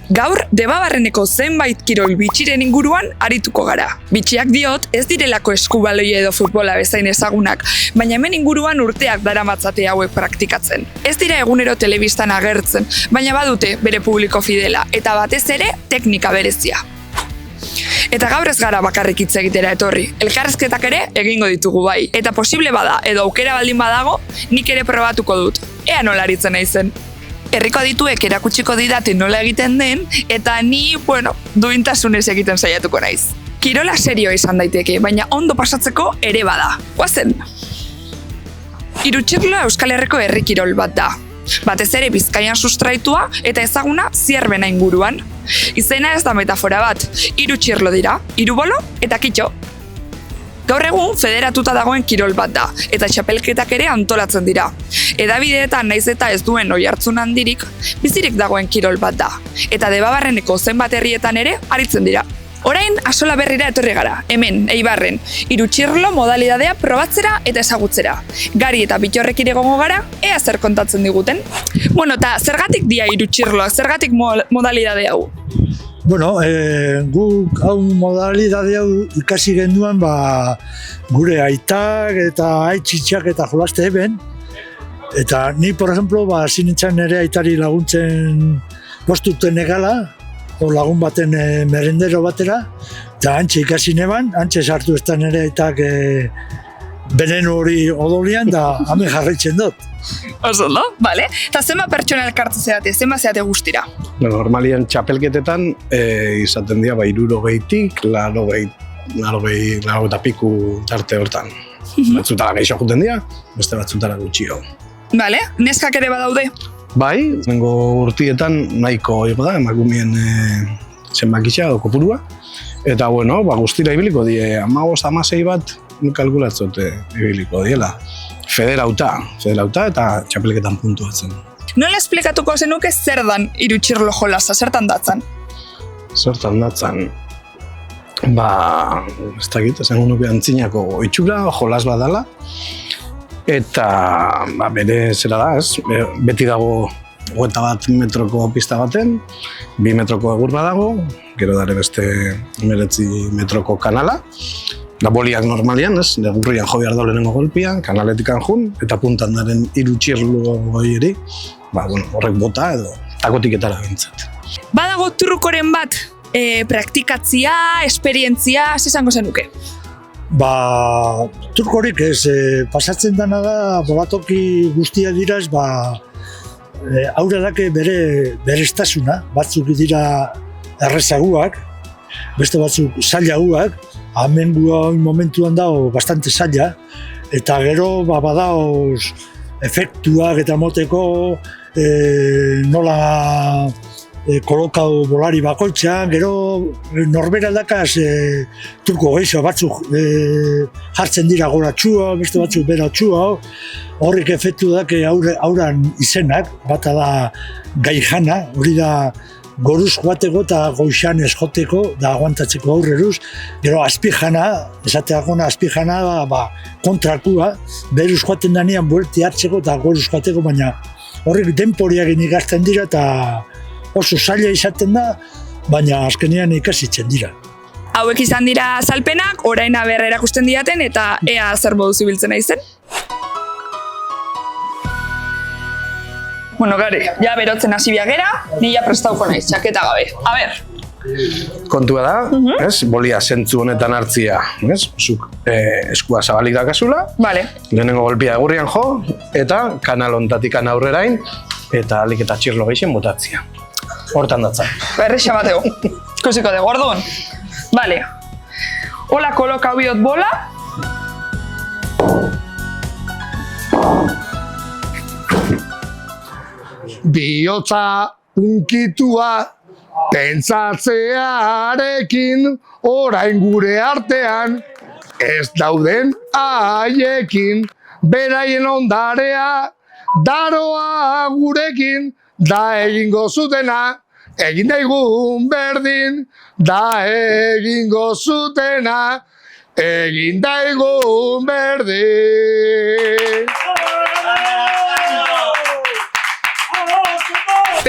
Gaur, Debabarreneko zenbait kirol bitxiren inguruan arituko gara. Bitxiak diot, ez direlako eskubaloia edo futbola bezain ezagunak, baina hemen inguruan urteak daramatzate hauek praktikatzen. Ez dira egunero telebistan agertzen, baina badute bere publiko fidela, eta batez ere teknika berezia. Eta gaur ez gara bakarrik hitz egitera etorri. Elkarrezketak ere egingo ditugu bai. Eta posible bada edo aukera baldin badago, nik ere probatuko dut. Ea nola aritzen naizen. Herriko adituek erakutsiko didate nola egiten den, eta ni, duintasunez egiten saiatuko naiz. Kirola serioa izan daiteke, baina ondo pasatzeko ere bada. Goazen! Irutxirloa Euskal Herriko herri kirol bat da. Batez ere Bizkaian sustraitua eta ezaguna Zierbena inguruan. Izena ez da metafora bat, 3 txirlo dira, 3 bolo eta kitxo. Gaur egun federatuta dagoen kirol bat da, eta txapelketak ere antolatzen dira. Hedabideetan naiz eta ez duen oihartzun handirik, bizirik dagoen kirol bat da, eta Debabarreneko zenbat herrietan ere aritzen dira. Orain Asola Berrira etorri gara, hemen, Eibarren, 3 txirlo modalidadea probatzera eta ezagutzera. Gari eta Bittorrekin egongo gara, ea zer kontatzen diguten. Eta zergatik dia 3 txirloak, zergatik modalidade hau? Guk hau modalidade hau ikasi genduan gure aitak eta aitzitzak eta jolaste eben. Eta ni, por ejemplo, zinintzen nire aitari laguntzen postuten egala, lagun baten merendero batera, eta antxe ikasi neban, antxe sartu ez da nire aitak benenu hori odolian, da hame jarraitzen dut. Oso, no? Bale. Eta zenba pertsona elkartu zeate, zenba zeate guztira? Normalian txapelketetan izaten dira 60-tik, 80 eta piku tarte hortan. Batzutara gehiago juten dira, beste batzutara gutxio. Bale, neskak ere badaude? Bai, nengo urtietan nahiko da, emakumeen zenbakitza edo kopurua. Eta guztira ibiliko die, 15-16 bat kalkulatzot ibiliko diela. Federauta eta txapelketan puntuatzen. Nola esplikatuko zenuke zer dan 3 txirlo jolasa, zertan datzan? Zertan datzan, ez dakit, esango nuke antzinako itxura, jolas bat dela. Eta bere zera da, beti dago 21 metroko pista baten, 2 metroko egur badago, gero dare beste 19 metroko kanala. Da boliak normalian, negurrian jo behar da lehenengo golpian, kanaletikan jun, eta puntan daren 3 txirlo goieri, horrek bota edo takotiketara bintzat. Badago trukoren bat, praktikatzia, esperientzia, esango zenuke? Turkorik ez, pasatzen dena da, bolatoki guztia dira ez, haura dake bere estasuna, batzuk dira errezaguak, beste batzuk zailaguak, hemen momentuan dago bastante zaila, eta gero badaoz efektuak eta moteko nola kolokau bolari bakoitzean, gero norbera dakaz turko gehiago batzuk jartzen dira gora txua, beste batzuk bera txua, horrek efektu dake hauran izenak, bata da gaijana, hori da goruz joateko eta goixan ez joteko da aguantatzeko aurreruz. Gero azpijana, esateakona azpijana kontrakua, beruz joaten danean buelti hartzeko eta goruz joateko, baina horrek denporiak ikasten dira eta oso zaila izaten da, baina azkenean ikasitzen dira. Hauek izan dira azalpenak, orain aber erakusten diaten eta ea zer moduz ibiltzen naizen. Gari, ja berotzen hasi biagera, ni ja prestauko naiz, txaketa gabe. A ber! Kontua da, bolia zentzu honetan hartzia, zuk eskua zabalik dakazula, lehenengo golpia egurrian jo, eta kanal ontatikan aurrerain, eta alik eta txirlo gehien botatzia. Hortan datza. Errexa bateo. Ikusiko dugu, orduan. Bale. Hola koloka biot bola. Bihotza unkitua pentsatzearekin, orain gure artean ez dauden haiekin, beraien ondarea daroa gurekin, da egingo zutena, egin daigun berdin, da egingo zutena, egin daigun berdin.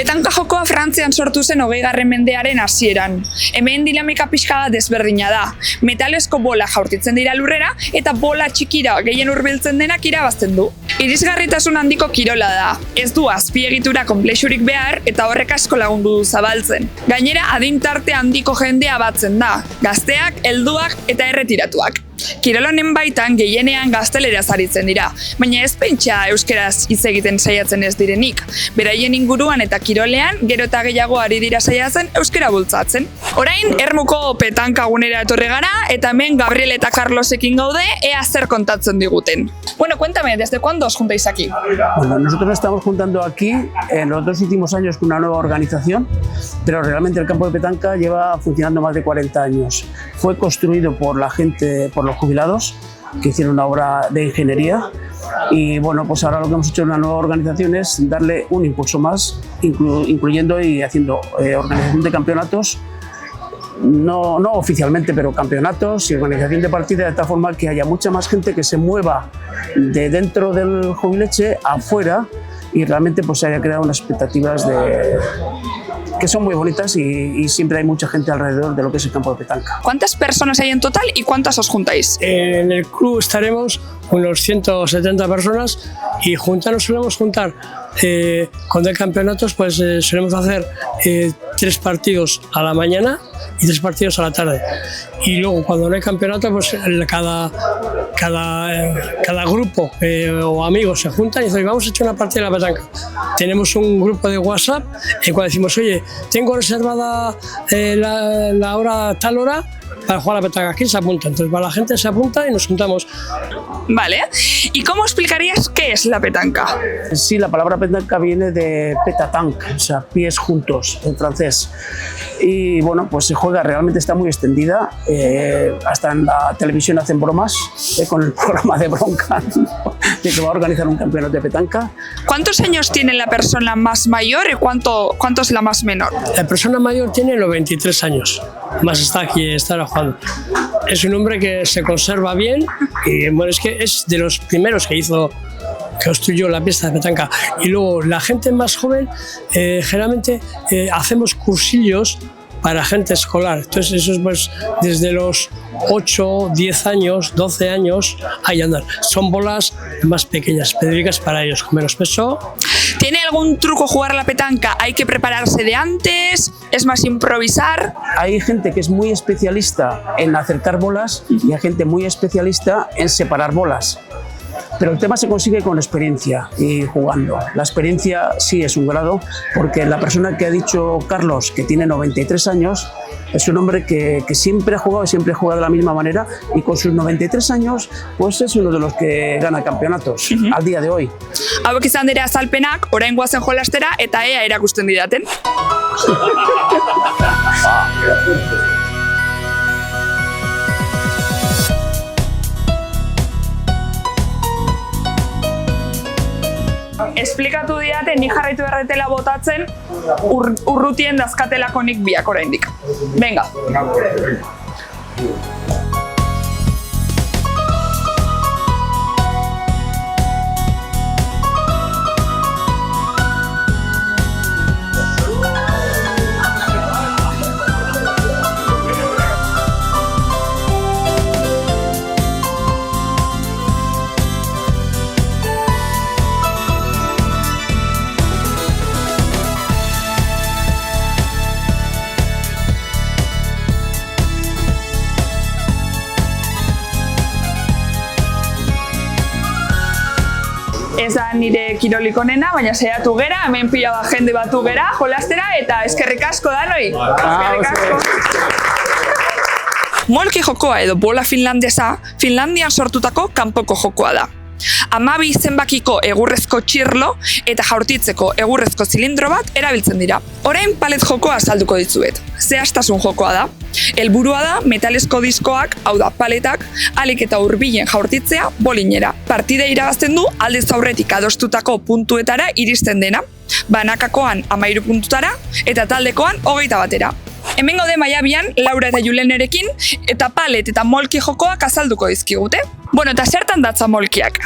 Petanka jokoa Frantzian sortu zen 20. mendearen hasieran. Hemen dinamika pixka bat desberdina da. Metalezko bola jaurtitzen dira lurrera eta bola txikira gehien hurbiltzen denak irabazten du. Irisgarritasun handiko kirola da. Ez du azpiegitura konplexurik behar eta horrek asko lagundu du zabaltzen. Gainera adin tarte handiko jendea batzen da. Gazteak, helduak eta erretiratuak. Kirol honen baitan gehienean gazteleraz aritzen dira, baina ez pentsa euskeraz hitz egiten saiatzen ez direnik. Beraien inguruan eta kirolean gero eta gehiago ari dira saiatzen euskera bultzatzen. Orain, Ermuko petanka gunera etorri gara eta hemen Gabriel eta Carlosekin gaude ea zer kontatzen diguten. Bueno, cuéntame, ¿desde cuándo os juntáis aquí? Bueno, nosotros nos estamos juntando aquí en los 2 últimos años con una nueva organización, pero realmente el campo de petanca lleva funcionando más de 40 años. Fue construido por la gente, por los jubilados, que hicieron una obra de ingeniería y bueno, pues ahora lo que hemos hecho en una nueva organización es darle un impulso más, incluyendo y haciendo organización de campeonatos, no oficialmente, pero campeonatos y organización de partidas de tal forma que haya mucha más gente que se mueva de dentro del Jubileche afuera y realmente pues se haya creado unas expectativas que son muy bonitas y siempre hay mucha gente alrededor de lo que es el campo de petanca. ¿Cuántas personas hay en total y cuántas os juntáis? En el club estaremos unos 170 personas y nos solemos juntar cuando hay campeonatos, pues solemos hacer 3 partidos a la mañana y 3 partidos a la tarde. Y luego cuando no hay campeonato, pues cada grupo o amigos se juntan y dicen vamos a echar una partida de la petanca. Tenemos un grupo de WhatsApp en el cual decimos, oye, tengo reservada la hora tal hora para jugar a la petanca. ¿Quién se apunta? Entonces la gente se apunta y nos juntamos. Vale. ¿Y cómo explicarías qué es la petanca? Sí, la palabra petanca viene de petatank, o sea, pies juntos, en francés. Y bueno, pues se juega, realmente está muy extendida. Hasta en la televisión hacen bromas con el programa de Bronca, ¿no? De que va a organizar un campeonato de petanca. ¿Cuántos años tiene la persona más mayor y cuánto es la más menor? La persona mayor tiene los 23 años, más está aquí, está jugando. Es un hombre que se conserva bien y bueno, es que es de los primeros que construyó la pista de petanca. Y luego la gente más joven, generalmente hacemos cursillos para gente escolar. Entonces eso es pues desde los 8, 10 años, 12 años, ahí andar. Son bolas más pequeñas, específicas para ellos, con menos peso. ¿Tiene algún truco jugar a la petanca? ¿Hay que prepararse de antes? ¿Es más improvisar? Hay gente que es muy especialista en acercar bolas y hay gente muy especialista en separar bolas. Pero el tema se consigue con experiencia y jugando. La experiencia sí es un grado, porque la persona que ha dicho Carlos, que tiene 93 años, es un hombre que siempre ha jugado y siempre juega de la misma manera y con sus 93 años pues es uno de los que gana campeonatos al día de hoy. Hauek izan dira azalpenak, orain goazen jolastera eta ea erakusten didaten. Esplikatu didate ni jarraitu erretela botatzen urrutien dazkatelakonik biak oraindik. Venga. Ez da nire kirolik onena, baina saiatu gera, hemen pila bat jende batu gera, jolastera eta eskerrik asko danoi. Eskerrik asko. Molki jokoa edo bola finlandesa, Finlandian sortutako kanpoko jokoa da. 12 zenbakiko egurrezko txirlo eta jaurtitzeko egurrezko zilindro bat erabiltzen dira. Orain palet jokoa azalduko dizuet. Zehaztasun jokoa da. Helburua da metalezko diskoak, hau da paletak, ahalik eta hurbilen jaurtitzea bolinera. Partida irabazten du aldez aurretik adostutako puntuetara iristen dena. Banakakoan 13 puntutara eta taldekoan 21 batera. Hemen gaude Maiabian, Laura eta Julenerekin, eta palet eta molki jokoak azalduko dizkigute. Bueno, eta zertan datza molkiak?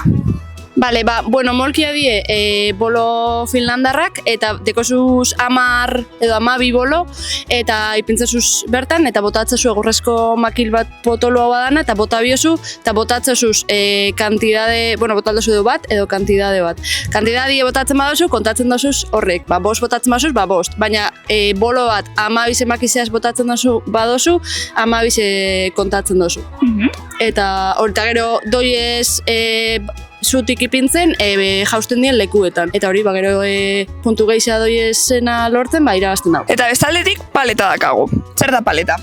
Bale, molkia die bolo finlandarrak, eta dekosuz 10 edo 12 bolo, eta ipintzezuz bertan, eta botatzezu egurrezko makil bat potolo hau badana, eta bota biozu, eta botatzezuz kantidade, botaldozu edo bat, edo kantidade bat. Kantidadie botatzen badozu, kontatzen dozuz horrek, bost botatzen badozuz, bost. Baina bolo bat 12 emakizeaz botatzen badozu, 12 kontatzen dozu. Eta horita gero doiez zutik ipintzen jausten dien lekuetan. Eta hori, gero puntu gehiago doiezena lortzen, irabazten dago. Eta bestaldetik paleta dakagu. Zer da paleta?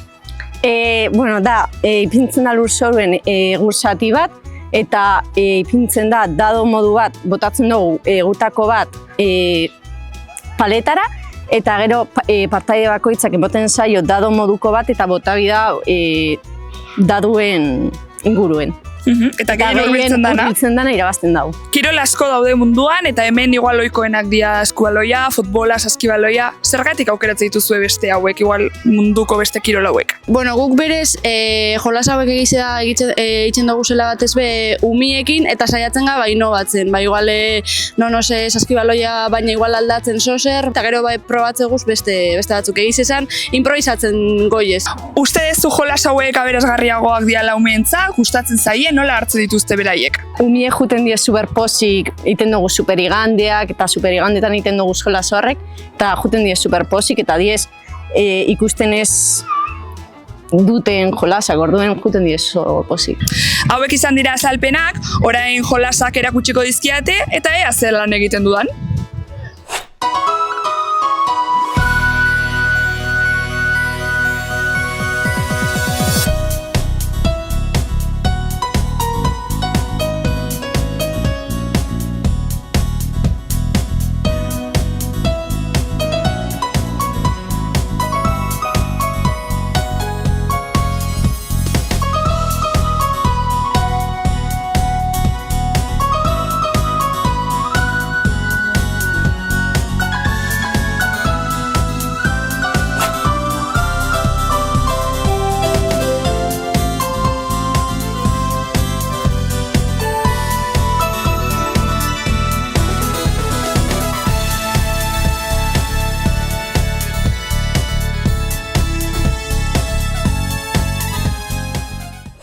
Ipintzen da lurzoruen gursati bat, eta ipintzen da dado modu bat, botatzen dugu gutako bat paletara, eta gero partaide bakoitzak boten zaio dado moduko bat, eta botabida daduen inguruen. Eta gehien urbiltzen dana irabazten dago. Kirol asko daude munduan, eta hemen igual ohikoenak dira eskubaloia, futbola, saskibaloia. Zergatik aukeratzen dituzue beste hauek, igual munduko beste kirol hauek? Guk berez jolas hauek egiten dugu zela batez be umiekin, eta saiatzen ga inobatzen. Igual saskibaloia baina igual aldatzen zozer, eta gero probatzeguz beste batzuk egizezan, improvisatzen goiez. Uste dezu jolas hauek aberasgarriagoak diala umeentzak, gustatzen zaie, nola hartzen dituzte beraiek? Umie juten die superposik, iten dugu superigandeak, eta superigandetan iten dugu jolas horrek, eta juten die superposik, eta diez ikusten ez duten jolasak, orduen juten die posik. Hauek izan dira azalpenak, orain jolasak erakutsiko dizkiate, eta ea zer lan egiten dudan.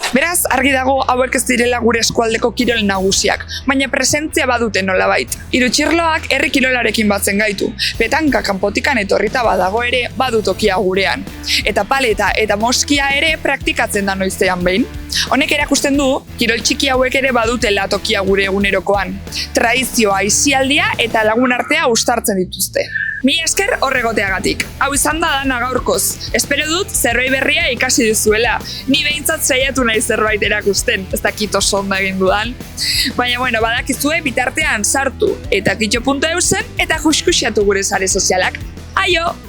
Beraz, argi dago hauek ez direla gure eskualdeko kirol nagusiak, baina presentzia badute nolabait. Hiru txirloak herri kirolarekin batzen gaitu. Petanka kanpotikan etorrita badago ere badu tokia gurean. Eta paleta eta moskia ere praktikatzen da noizean behin. Honek erakusten du, kirol txiki hauek ere badutela tokia gure egunerokoan. Tradizioa, aisialdia eta lagun artea uztartzen dituzte. Mila esker horregoteagatik. Hau izan da dana gaurkoz. Espero dut zerbait berria ikasi duzuela. Ni behintzat saiatu nahi zerbait erakusten. Ez dakit oso ondo egin dudan. Baina, badakizue bitartean sartu eta kitxo.eusen eta juskusiatu gure sare sozialak. Aio!